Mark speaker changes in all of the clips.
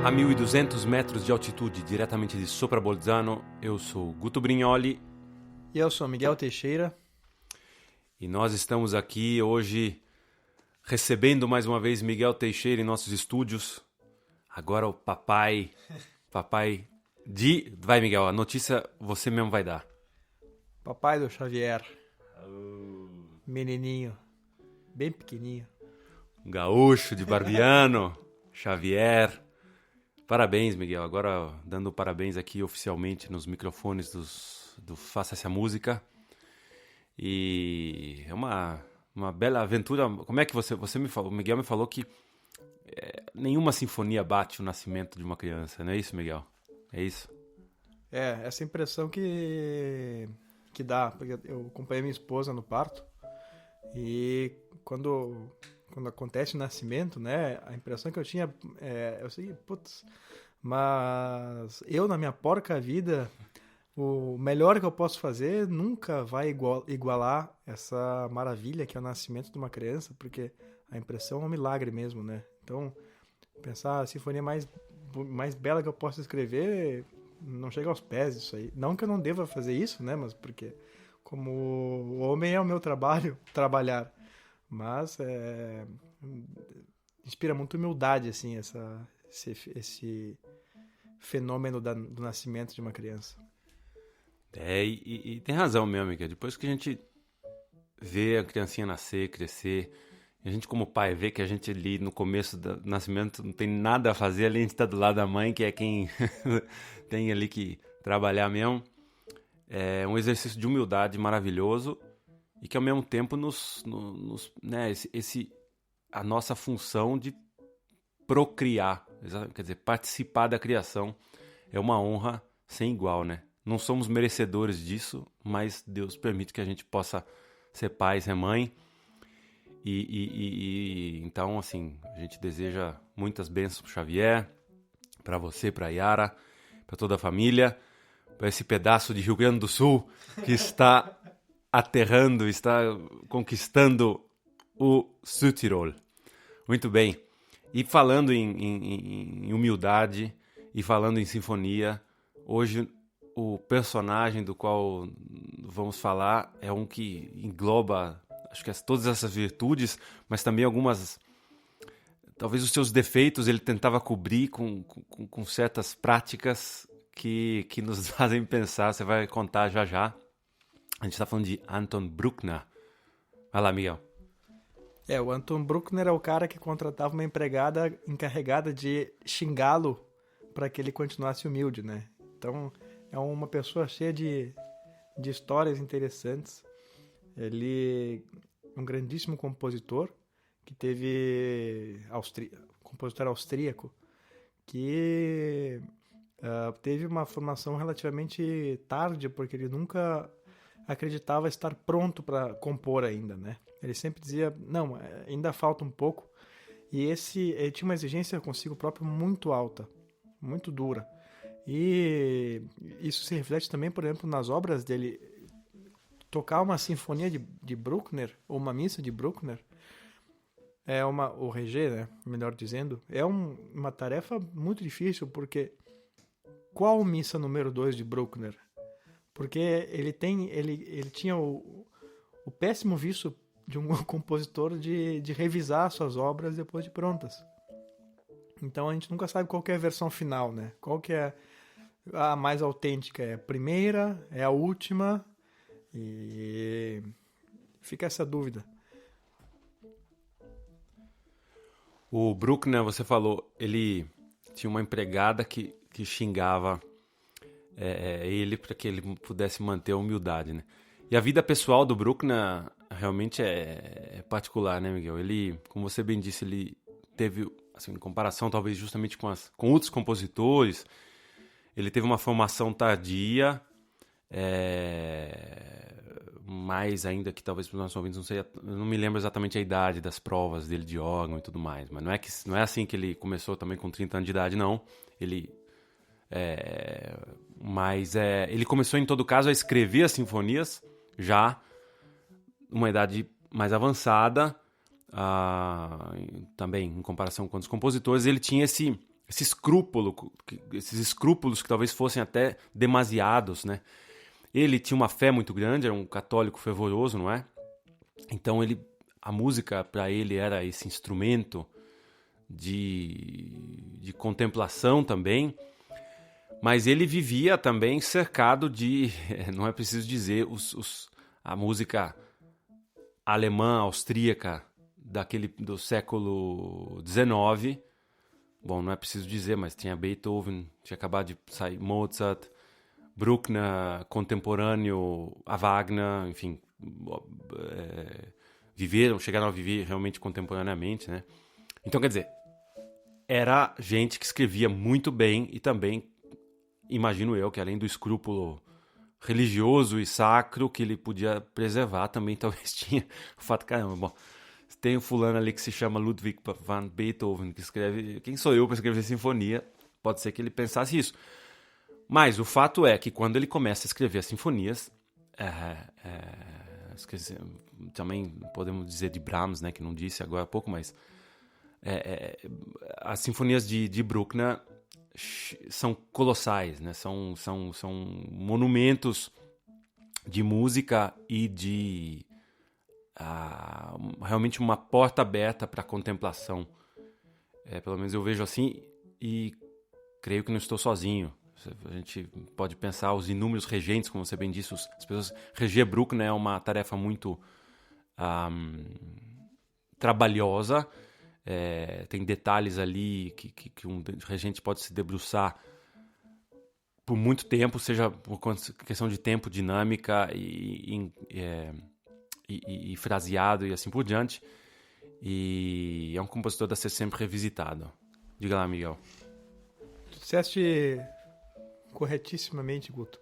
Speaker 1: A 1.200 metros de altitude, diretamente de Soprabolzano, eu sou Guto Brignoli.
Speaker 2: E eu sou Miguel Teixeira.
Speaker 1: E nós estamos aqui hoje recebendo mais uma vez Miguel Teixeira em nossos estúdios. Agora o papai de... Vai, Miguel, a notícia você mesmo vai dar.
Speaker 2: Papai do Xavier. Menininho. Bem pequenininho.
Speaker 1: Gaúcho de Barbiano, Xavier. Parabéns, Miguel. Agora dando parabéns aqui oficialmente nos microfones do Faça Essa Música. E é uma bela aventura. Como é que você me falou? O Miguel me falou que nenhuma sinfonia bate o nascimento de uma criança. Não é isso, Miguel? É isso?
Speaker 2: É, essa impressão que dá, porque eu acompanhei minha esposa no parto e quando acontece o nascimento, né, a impressão que eu tinha eu sei, putz, mas eu na minha porca vida, o melhor que eu posso fazer nunca vai igualar essa maravilha que é o nascimento de uma criança, porque a impressão é um milagre mesmo, né? Então, pensar a sinfonia mais bela que eu posso escrever não chega aos pés disso aí. Não que eu não deva fazer isso, né? Mas porque como o homem é o meu trabalho, trabalhar. Mas inspira muita humildade, assim, esse fenômeno do nascimento de uma criança.
Speaker 1: E tem razão mesmo, Miguel. Depois que a gente vê a criancinha nascer, crescer, e a gente como pai vê que a gente ali no começo do nascimento não tem nada a fazer, além de estar do lado da mãe, que é quem tem ali que trabalhar mesmo. É um exercício de humildade maravilhoso e que ao mesmo tempo né, a nossa função de procriar, quer dizer, participar da criação é uma honra sem igual, né? Não somos merecedores disso, mas Deus permite que a gente possa ser pai, ser mãe. Então, assim, a gente deseja muitas bênçãos para Xavier, para você, para Yara, para toda a família, para esse pedaço de Rio Grande do Sul que está aterrando, está conquistando o Südtirol. Muito bem. E falando em humildade e falando em sinfonia, hoje o personagem do qual vamos falar é um que engloba, acho que todas essas virtudes, mas também algumas, talvez os seus defeitos ele tentava cobrir com certas práticas que nos fazem pensar. Você vai contar já já. A gente está falando de Anton Bruckner. Vai lá, Miguel.
Speaker 2: O Anton Bruckner é o cara que contratava uma empregada encarregada de xingá-lo para que ele continuasse humilde, né? Então, é uma pessoa cheia de histórias interessantes. Ele é um grandíssimo compositor que compositor austríaco que teve uma formação relativamente tarde, porque ele nunca acreditava estar pronto para compor ainda, né? Ele sempre dizia, não, ainda falta um pouco. E ele tinha uma exigência consigo próprio muito alta, muito dura. E isso se reflete também, por exemplo, nas obras dele. Tocar uma sinfonia de Bruckner, ou uma missa de Bruckner, o Regé, né, melhor dizendo, é uma tarefa muito difícil, porque qual missa número 2 de Bruckner? Porque ele tinha o péssimo vício de um compositor de revisar suas obras depois de prontas. Então a gente nunca sabe qual que é a versão final, né? Qual que é a mais autêntica? É a primeira? É a última? E fica essa dúvida.
Speaker 1: O Bruckner, você falou, ele tinha uma empregada que xingava ele para que ele pudesse manter a humildade, né? E a vida pessoal do Bruckner realmente é particular, né, Miguel? Ele, como você bem disse, ele teve, assim, em comparação talvez justamente com outros compositores, ele teve uma formação tardia, mais ainda que talvez para os nossos ouvintes, não sei, eu não me lembro exatamente a idade das provas dele de órgão e tudo mais, mas não é assim que ele começou também com 30 anos de idade, não. Ele começou em todo caso a escrever as sinfonias já uma idade mais avançada, também em comparação com os compositores. Ele tinha esses escrúpulos que talvez fossem até demasiados, né? Ele tinha uma fé muito grande, era um católico fervoroso, não é? Então a música para ele era esse instrumento de contemplação também, mas ele vivia também cercado de, não é preciso dizer, a música alemã, austríaca do século XIX. Bom, não é preciso dizer, mas tinha Beethoven, tinha acabado de sair Mozart, Bruckner, contemporâneo a Wagner, enfim, chegaram a viver realmente contemporaneamente, né? Então, quer dizer, era gente que escrevia muito bem e também, imagino eu, que além do escrúpulo religioso e sacro que ele podia preservar, também talvez tinha o fato, caramba, bom, tem um fulano ali que se chama Ludwig van Beethoven, que escreve, quem sou eu para escrever sinfonia? Pode ser que ele pensasse isso. Mas o fato é que quando ele começa a escrever as sinfonias, também podemos dizer de Brahms, né, que não disse agora há pouco, mas as sinfonias de Bruckner são colossais, né? São monumentos de música e de realmente uma porta aberta para a contemplação. Pelo menos eu vejo assim e creio que não estou sozinho. A gente pode pensar os inúmeros regentes, como você bem disse, as pessoas. Reger Bruckner é uma tarefa muito trabalhosa. Tem detalhes ali que um regente pode se debruçar por muito tempo, seja por questão de tempo, dinâmica e fraseado e assim por diante. E é um compositor a ser sempre revisitado. Diga lá, Miguel.
Speaker 2: Tu disseste corretissimamente, Guto.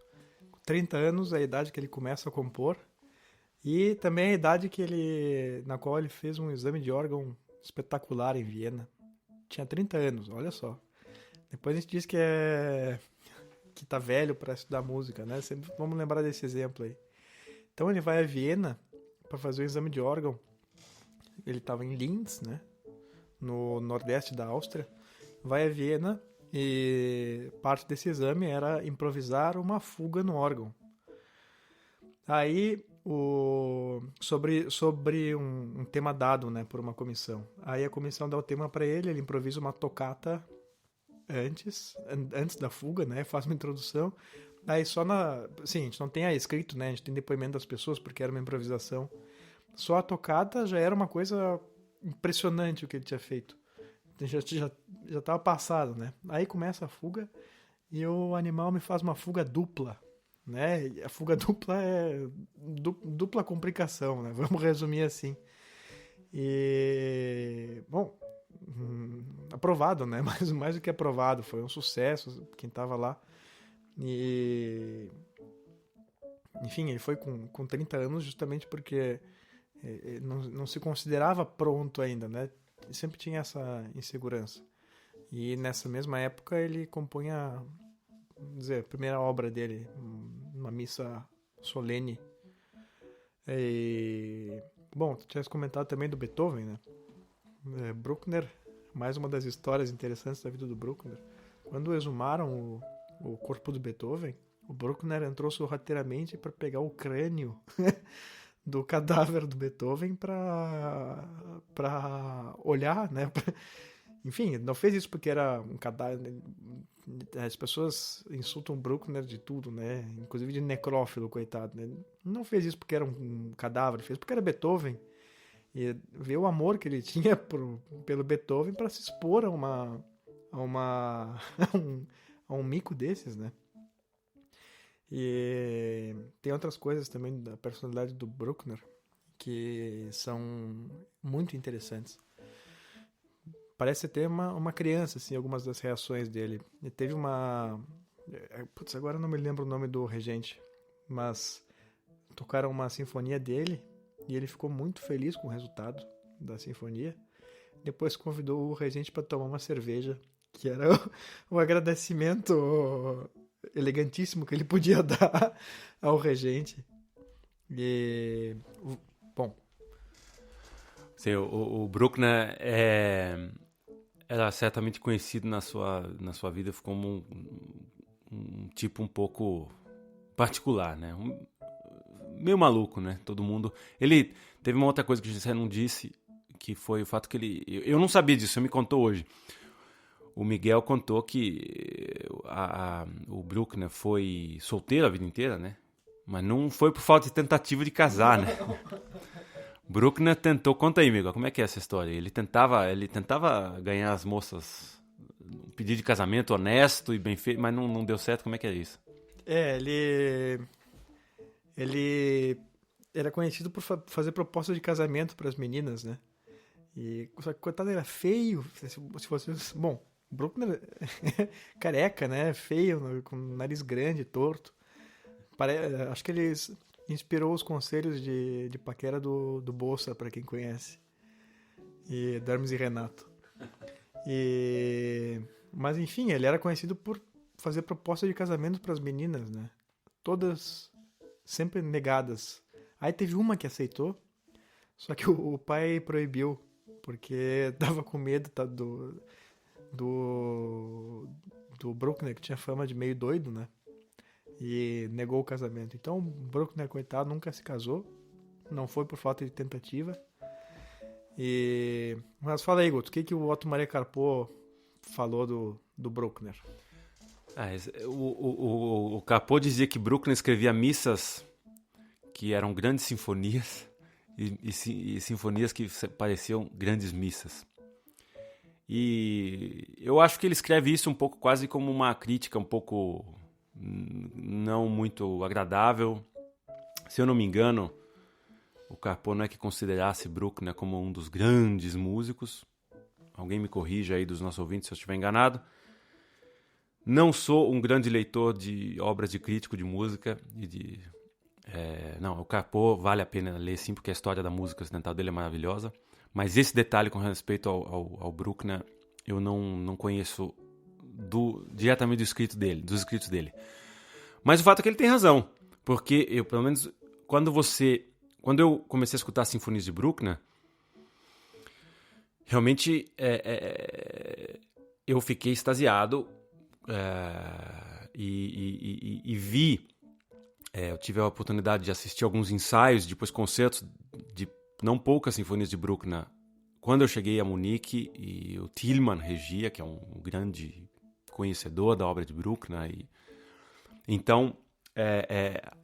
Speaker 2: 30 anos é a idade que ele começa a compor e também a idade na qual ele fez um exame de órgão espetacular em Viena. Tinha 30 anos, olha só. Depois a gente diz que tá velho para estudar música, né? Sempre vamos lembrar desse exemplo aí. Então ele vai a Viena para fazer o exame de órgão. Ele estava em Linz, né? No nordeste da Áustria. Vai a Viena e parte desse exame era improvisar uma fuga no órgão. Aí sobre um tema dado, né, por uma comissão. Aí a comissão dá o tema para ele improvisa uma tocata antes da fuga, né, faz uma introdução. Aí sim, a gente não tem escrito, né, a gente tem depoimento das pessoas porque era uma improvisação. Só a tocata já era uma coisa impressionante o que ele tinha feito. Já estava passado, né? Aí começa a fuga e o animal me faz uma fuga dupla, né? A fuga dupla é dupla complicação, né? Vamos resumir assim. E bom, aprovado, né? Mais do que aprovado, foi um sucesso quem estava lá. E enfim, ele foi com 30 anos justamente porque não se considerava pronto ainda, né? Sempre tinha essa insegurança. E nessa mesma época ele compunha, vamos dizer, a primeira obra dele, uma missa solene. Bom, tu tinhas comentado também do Beethoven, né? Bruckner, mais uma das histórias interessantes da vida do Bruckner. Quando exumaram o corpo do Beethoven, o Bruckner entrou sorrateiramente para pegar o crânio do cadáver do Beethoven para olhar, né? Enfim, não fez isso porque era um cadáver. As pessoas insultam o Bruckner de tudo, né? Inclusive de necrófilo, coitado, né? Não fez isso porque era um cadáver, fez porque era Beethoven. E ver o amor que ele tinha pelo Beethoven para se expor a um mico desses, né? E tem outras coisas também da personalidade do Bruckner que são muito interessantes. Parece ter uma criança, assim, algumas das reações dele. E teve uma... Putz, agora eu não me lembro o nome do regente, mas tocaram uma sinfonia dele e ele ficou muito feliz com o resultado da sinfonia. Depois convidou o regente para tomar uma cerveja, que era o agradecimento elegantíssimo que ele podia dar ao regente. E bom,
Speaker 1: sim, o Bruckner era certamente conhecido na sua vida como um tipo um pouco particular, né? Meio maluco, né? Todo mundo... Ele teve uma outra coisa que você não disse, que foi o fato que ele... Eu não sabia disso, você me contou hoje. O Miguel contou que o Bruckner foi solteiro a vida inteira, né? Mas não foi por falta de tentativa de casar, né? Bruckner tentou... Conta aí, Miguel, como é que é essa história? Ele tentava ganhar as moças, um pedido de casamento honesto e bem feito, mas não deu certo. Como é que é isso?
Speaker 2: Ele era conhecido por fazer propostas de casamento para as meninas, né? Só que coitado, ele era feio. Se vocês... Bom, o Bruckner careca, né? Feio, com nariz grande, torto. Acho que ele inspirou os conselhos de paquera do Bolsa, para quem conhece. E do Hermes e Renato. Mas enfim, ele era conhecido por fazer propostas de casamento para as meninas, né? Todas sempre negadas. Aí teve uma que aceitou, só que o pai proibiu, porque dava com medo, tá, do Bruckner, que tinha fama de meio doido, né? E negou o casamento. Então o Bruckner, coitado, nunca se casou. Não foi por falta de tentativa. Mas fala aí, Guto, o que o Otto Maria Carpo falou do Bruckner?
Speaker 1: O Carpo dizia que Bruckner escrevia missas que eram grandes sinfonias e sinfonias que pareciam grandes missas. E eu acho que ele escreve isso um pouco quase como uma crítica um pouco não muito agradável. Se eu não me engano, o Carpo não é que considerasse Bruckner como um dos grandes músicos. Alguém me corrija aí dos nossos ouvintes se eu estiver enganado. Não sou um grande leitor de obras de crítico de música e não, o Carpo vale a pena ler sim, porque a história da música ocidental dele é maravilhosa. Mas esse detalhe com respeito ao Bruckner, eu não conheço diretamente dos escritos dele. Mas o fato é que ele tem razão, porque eu, pelo menos, quando eu comecei a escutar as sinfonias de Bruckner, realmente eu fiquei extasiado e vi... eu tive a oportunidade de assistir alguns ensaios, depois concertos de não poucas sinfonias de Bruckner, quando eu cheguei a Munique, e o Thielmann regia, que é um grande conhecedor da obra de Bruckner. Então,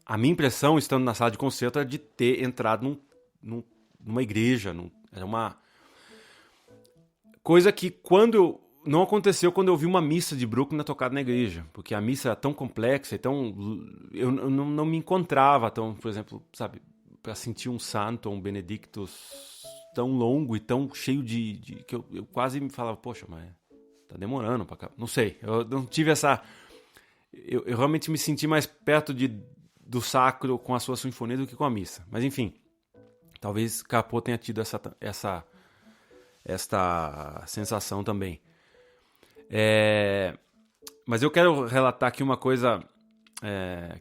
Speaker 1: a minha impressão, estando na sala de concerto, era de ter entrado numa igreja. Era uma coisa que não aconteceu quando eu vi uma missa de Bruckner tocada na igreja, porque a missa era tão complexa, eu não me encontrava tão, por exemplo, sabe, para sentir um santo ou um benedictus tão longo e tão cheio que eu quase me falava, poxa, mas tá demorando pra cá. Não sei, eu não tive essa... Eu realmente me senti mais perto do sacro com a sua sinfonia do que com a missa. Mas enfim, talvez Carpo tenha tido esta sensação também. Mas eu quero relatar aqui uma coisa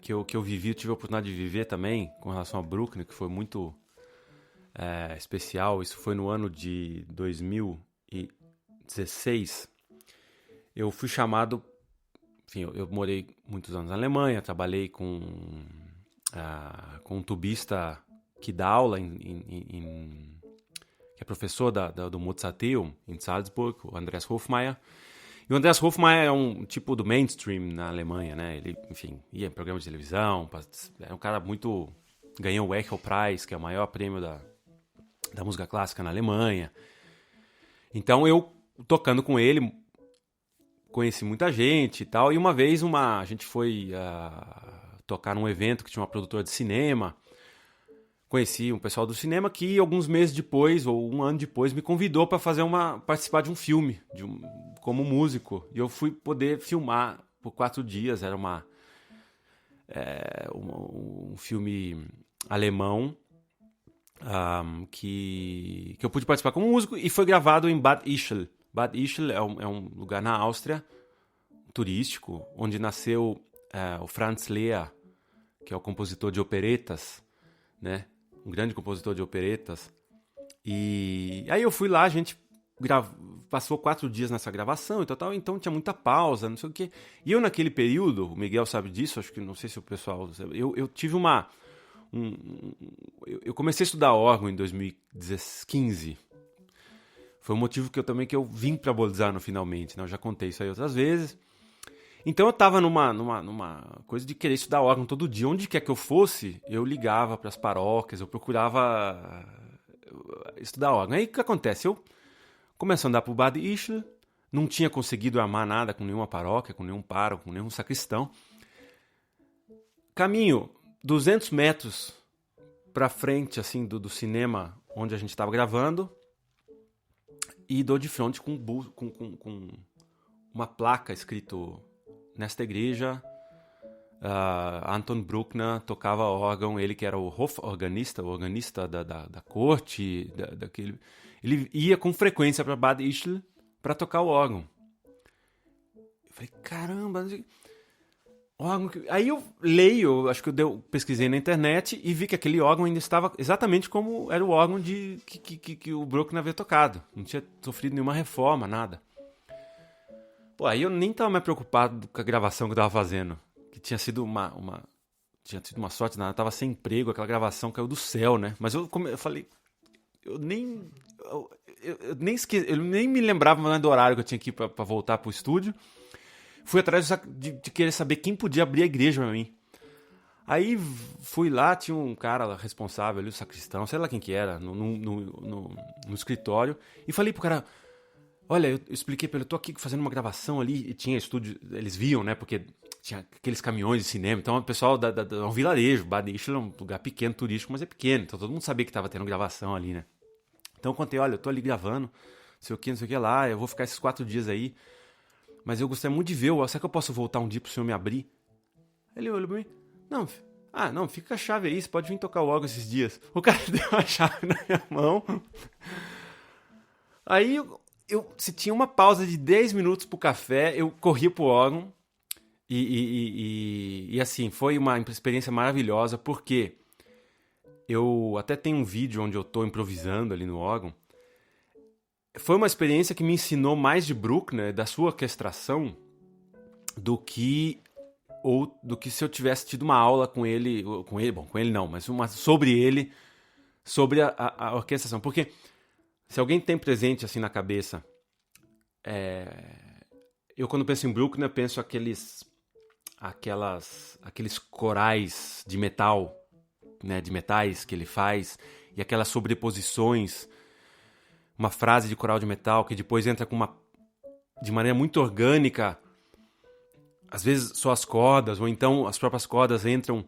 Speaker 1: que eu vivi, eu tive a oportunidade de viver também com relação a Bruckner, que foi muito especial. Isso foi no ano de 2016. Eu fui chamado... Enfim, eu morei muitos anos na Alemanha, trabalhei com um tubista que dá aula, que é professor do Mozarteum em Salzburg, o Andreas Hofmeier. E o Andreas Hofmeier é um tipo do mainstream na Alemanha, né? Ele, enfim, ia em programas de televisão, é um cara muito... Ganhou o Echo Prize, que é o maior prêmio da música clássica na Alemanha. Então, eu, tocando com ele, conheci muita gente e tal. E uma vez a gente foi tocar num evento que tinha uma produtora de cinema. Conheci um pessoal do cinema que alguns meses depois, ou um ano depois, me convidou para participar de um filme, como músico. E eu fui poder filmar por 4 dias. Era um filme alemão que eu pude participar como músico, e foi gravado em Bad Ischl. Bad Ischl é um lugar na Áustria, turístico, onde nasceu o Franz Lehár, que é o compositor de operetas, né? Um grande compositor de operetas. E aí eu fui lá, a gente passou 4 dias nessa gravação e tal, então tinha muita pausa, não sei o quê. E eu, naquele período, o Miguel sabe disso, acho que não sei se o pessoal sabe, eu tive eu comecei a estudar órgão em 2015. Foi um motivo que eu vim para Bolzano finalmente, né? Eu já contei isso aí outras vezes. Então eu tava numa coisa de querer estudar órgão todo dia. Onde quer que eu fosse, eu ligava para as paróquias, eu procurava estudar órgão. Aí o que acontece? Eu comecei a andar pro Bad Ischl, não tinha conseguido armar nada com nenhuma paróquia, com nenhum pároco, com nenhum sacristão. Caminho 200 metros pra frente, assim, do cinema onde a gente tava gravando, e dou de frente com uma placa escrito: nesta igreja, Anton Bruckner tocava órgão, ele que era o Hoforganista, o organista da corte, daquele, ele ia com frequência para Bad Ischl para tocar o órgão. Eu falei, caramba, órgão. Aí eu leio, acho que pesquisei na internet e vi que aquele órgão ainda estava exatamente como era o órgão que o Bruckner havia tocado. Não tinha sofrido nenhuma reforma, nada. Pô, aí eu nem estava mais preocupado com a gravação que eu estava fazendo. Que tinha sido tinha sido uma sorte, nada. Eu tava sem emprego, aquela gravação caiu do céu, né? Mas eu falei, eu nem me lembrava mais do horário que eu tinha que ir pra voltar pro estúdio. Fui atrás de querer saber quem podia abrir a igreja pra mim. Aí fui lá, tinha um cara responsável ali, o sacristão, sei lá quem que era, no escritório, e falei pro cara: olha, eu expliquei pra ele, eu tô aqui fazendo uma gravação ali, e tinha estúdio, eles viam, né, porque tinha aqueles caminhões de cinema, então o pessoal um vilarejo, Bad Ischl é um lugar pequeno, turístico, mas é pequeno, então todo mundo sabia que tava tendo gravação ali, né. Então eu contei, olha, eu tô ali gravando, não sei o que lá, eu vou ficar esses 4 dias aí, mas eu gostaria muito de ver, será que eu posso voltar um dia pro senhor me abrir? Ele olhou pra mim, não, fica com a chave aí, você pode vir tocar o órgão esses dias. O cara deu a chave na minha mão, aí se tinha uma pausa de 10 minutos pro café, eu corri pro órgão e assim, foi uma experiência maravilhosa, porque eu até tenho um vídeo onde eu tô improvisando ali no órgão. Foi uma experiência que me ensinou mais de Bruckner, da sua orquestração, do que se eu tivesse tido uma aula com ele não, mas sobre a orquestração. Porque se alguém tem presente assim na cabeça, eu quando penso em Bruckner, penso aqueles corais de metal, né, de metais que ele faz, e aquelas sobreposições, uma frase de coral de metal que depois entra de maneira muito orgânica, às vezes só as cordas, ou então as próprias cordas entram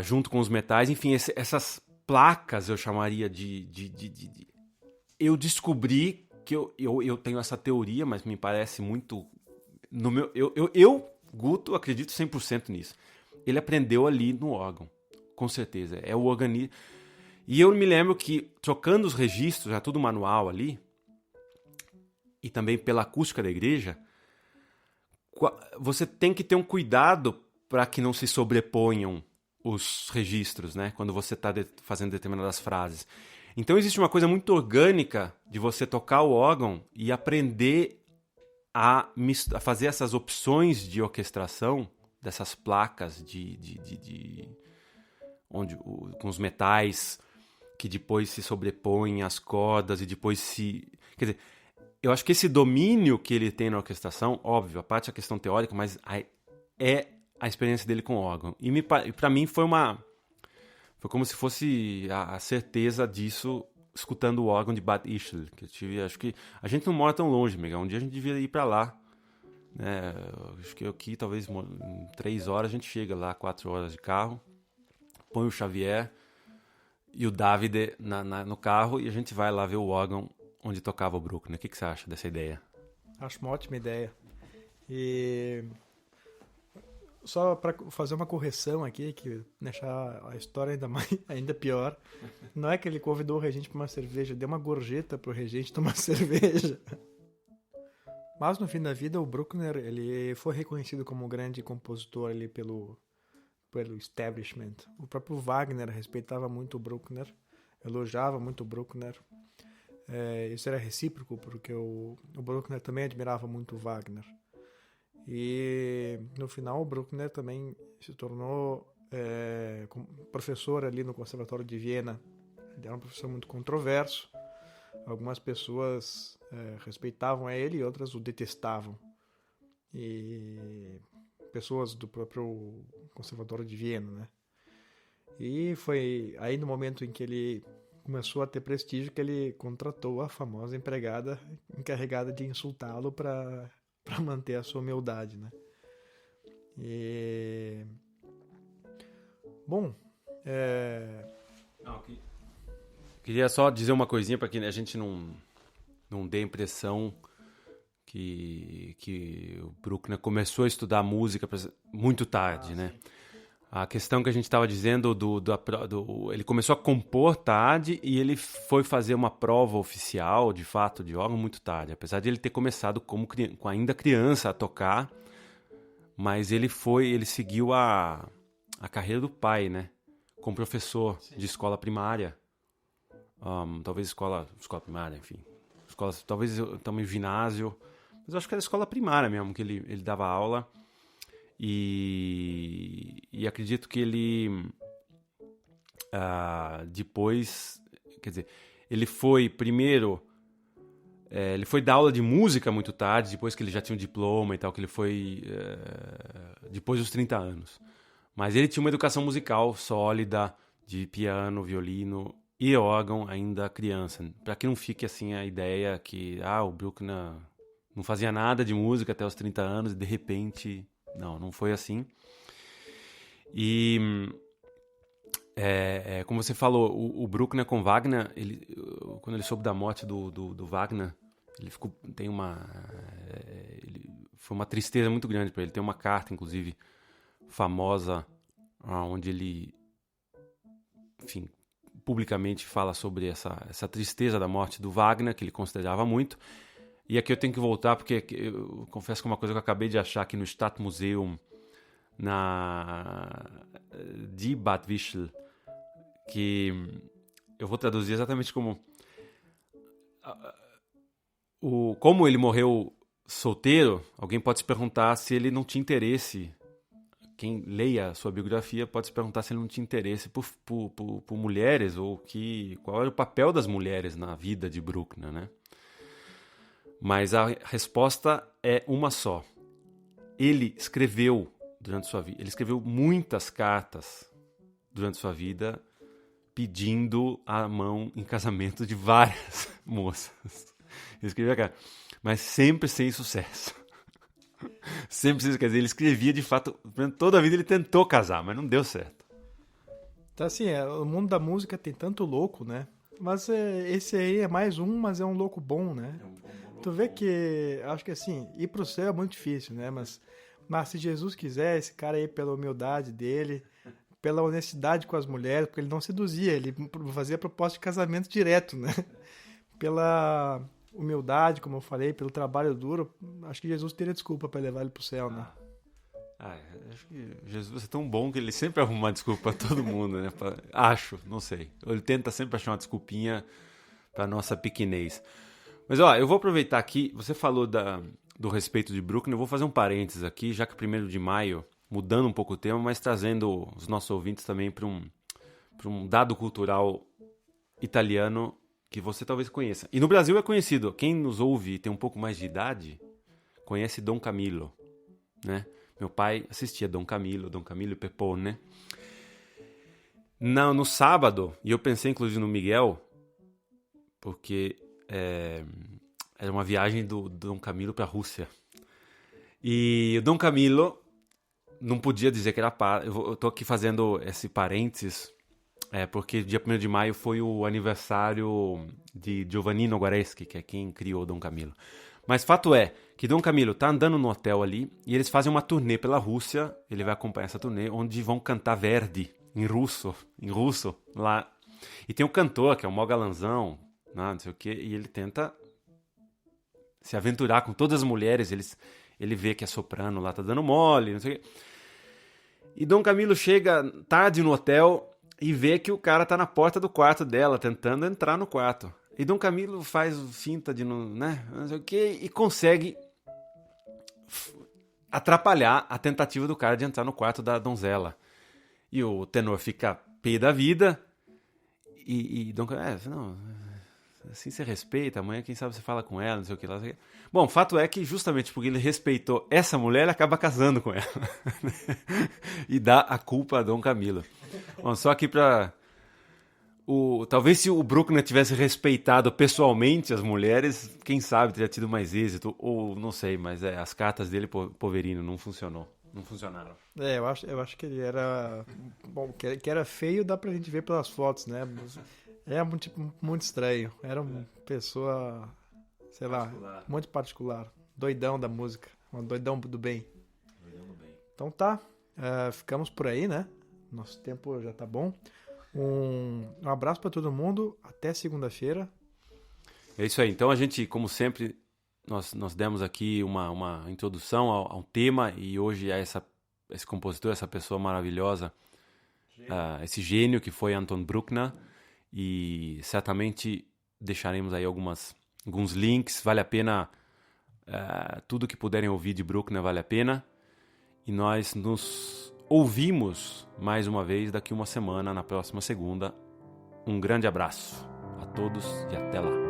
Speaker 1: junto com os metais, enfim, essas placas eu chamaria eu descobri que eu tenho essa teoria, mas me parece muito Guto, acredito 100% nisso. Ele aprendeu ali no órgão, com certeza, é o organismo. E eu me lembro que, trocando os registros, já tudo manual ali, e também pela acústica da igreja, você tem que ter um cuidado para que não se sobreponham os registros, né? Quando você está fazendo determinadas frases. Então existe uma coisa muito orgânica de você tocar o órgão e aprender a fazer essas opções de orquestração, dessas placas com os metais que depois se sobrepõem às cordas e depois Quer dizer, eu acho que esse domínio que ele tem na orquestração, óbvio, a parte da questão teórica, mas é a experiência dele com o órgão. E para mim foi como se fosse a certeza disso escutando o órgão de Bad Ischl, que eu tive. Acho que a gente não mora tão longe, Miguel. Um dia a gente devia ir para lá. Né? Acho que aqui, talvez em 3 horas, a gente chega lá, 4 horas de carro, põe o Xavier e o Davide no carro e a gente vai lá ver o órgão onde tocava o Bruckner. O que você acha dessa ideia?
Speaker 2: Acho uma ótima ideia. E só para fazer uma correção aqui, que deixar a história ainda pior, não é que ele convidou o regente para uma cerveja, deu uma gorjeta pro regente tomar cerveja. Mas no fim da vida, o Bruckner, ele foi reconhecido como um grande compositor ali pelo establishment. O próprio Wagner respeitava muito o Bruckner, elogiava muito o Bruckner. Isso era recíproco, porque o Bruckner também admirava muito o Wagner. E no final o Bruckner também se tornou professor ali no Conservatório de Viena. Ele era um professor muito controverso. Algumas pessoas respeitavam ele e outras o detestavam. E pessoas do próprio Conservatório de Viena, né? E foi aí no momento em que ele começou a ter prestígio que ele contratou a famosa empregada encarregada de insultá-lo para manter a sua humildade, né? E... Bom,
Speaker 1: Queria só dizer uma coisinha para que a gente não dê a impressão que o Bruckner começou a estudar música muito tarde, né? Sim. A questão que a gente estava dizendo ele começou a compor tarde e ele foi fazer uma prova oficial, de fato, de órgão muito tarde. Apesar de ele ter começado como ainda criança a tocar, mas ele seguiu a carreira do pai, né? Como professor de escola primária. Talvez escola primária, enfim. Talvez também ginásio. Mas eu acho que era escola primária mesmo, que ele dava aula. E acredito que ele depois, quer dizer, ele foi primeiro, ele foi dar aula de música muito tarde, depois que ele já tinha um diploma e tal, que ele foi depois dos 30 anos. Mas ele tinha uma educação musical sólida, de piano, violino e órgão ainda criança. Para que não fique assim a ideia que o Bruckner não fazia nada de música até os 30 anos e de repente... Não foi assim. E, como você falou, o Bruckner com Wagner, quando ele soube da morte do Wagner, ele ficou, foi uma tristeza muito grande para ele. Tem uma carta, inclusive, famosa, onde ele, enfim, publicamente fala sobre essa tristeza da morte do Wagner, que ele considerava muito. E aqui eu tenho que voltar, porque eu confesso que é uma coisa que eu acabei de achar aqui no Stadtmuseum de Bad Wischl, que eu vou traduzir exatamente como como ele morreu solteiro. Alguém pode se perguntar se ele não tinha interesse. Quem leia a sua biografia pode se perguntar se ele não tinha interesse por mulheres, ou qual era o papel das mulheres na vida de Bruckner, né? Mas a resposta é uma só. Ele escreveu durante sua vida, ele escreveu muitas cartas durante sua vida pedindo a mão em casamento de várias moças. Ele escrevia carta, mas sempre sem sucesso. Sempre sem sucesso. Quer dizer, ele escrevia de fato, toda a vida ele tentou casar, mas não deu certo.
Speaker 2: Então assim, o mundo da música tem tanto louco, né? Mas esse aí é mais um, mas é um louco bom, né? Tu vê que, acho que assim, ir pro céu é muito difícil, né? Mas se Jesus quiser, esse cara aí, pela humildade dele, pela honestidade com as mulheres, porque ele não seduzia, ele fazia proposta de casamento direto, né? Pela humildade, como eu falei, pelo trabalho duro, acho que Jesus teria desculpa para levar ele pro céu, né?
Speaker 1: Acho que Jesus é tão bom que ele sempre arruma uma desculpa para todo mundo, né? Não sei. Ele tenta sempre achar uma desculpinha para nossa pequenez. Mas, eu vou aproveitar aqui, você falou do respeito de Bruckner, eu vou fazer um parênteses aqui, já que 1º de maio, mudando um pouco o tema, mas trazendo os nossos ouvintes também para um dado cultural italiano que você talvez conheça. E no Brasil é conhecido, quem nos ouve e tem um pouco mais de idade, conhece Dom Camillo, né? Meu pai assistia Dom Camillo e Peppone. No sábado, e eu pensei inclusive no Miguel, porque era uma viagem do Dom Camillo para a Rússia. E o Dom Camillo não podia dizer que era eu tô aqui fazendo esse parênteses, porque dia 1º de maio foi o aniversário de Giovannino Guareschi, que é quem criou Dom Camillo. Mas fato é que Dom Camillo tá andando no hotel ali e eles fazem uma turnê pela Rússia, ele vai acompanhar essa turnê, onde vão cantar Verdi em russo lá. E tem um cantor, que é o mó galanzão, não sei o quê, e ele tenta se aventurar com todas as mulheres, ele vê que a soprano lá tá dando mole, não sei o quê. E Dom Camillo chega tarde no hotel e vê que o cara tá na porta do quarto dela, tentando entrar no quarto. E Dom Camilo faz finta de não, né, não sei o quê, e consegue atrapalhar a tentativa do cara de entrar no quarto da donzela. E o tenor fica pé da vida, e Dom Camilo, não, assim você respeita, amanhã quem sabe você fala com ela, não sei o que lá. Bom, fato é que justamente porque ele respeitou essa mulher, ele acaba casando com ela. E dá a culpa a Dom Camilo. Bom, só aqui pra... talvez se o Bruckner tivesse respeitado pessoalmente as mulheres, quem sabe teria tido mais êxito, ou não sei, mas as cartas dele, Poverino, não funcionaram.
Speaker 2: Eu acho que ele era... Bom, que era feio dá pra gente ver pelas fotos, né? É muito estranho. Era uma pessoa, sei lá, muito particular. Doidão da música. Um doidão do bem. Então tá. Ficamos por aí, né? Nosso tempo já tá bom. Um abraço pra todo mundo. Até segunda-feira.
Speaker 1: É isso aí. Então a gente, como sempre, nós demos aqui uma introdução a um tema e hoje a esse compositor, essa pessoa maravilhosa, esse gênio que foi Anton Bruckner. E certamente deixaremos aí alguns links, vale a pena, tudo que puderem ouvir de Bruckner vale a pena, e nós nos ouvimos mais uma vez daqui uma semana, na próxima segunda. Um grande abraço a todos e até lá.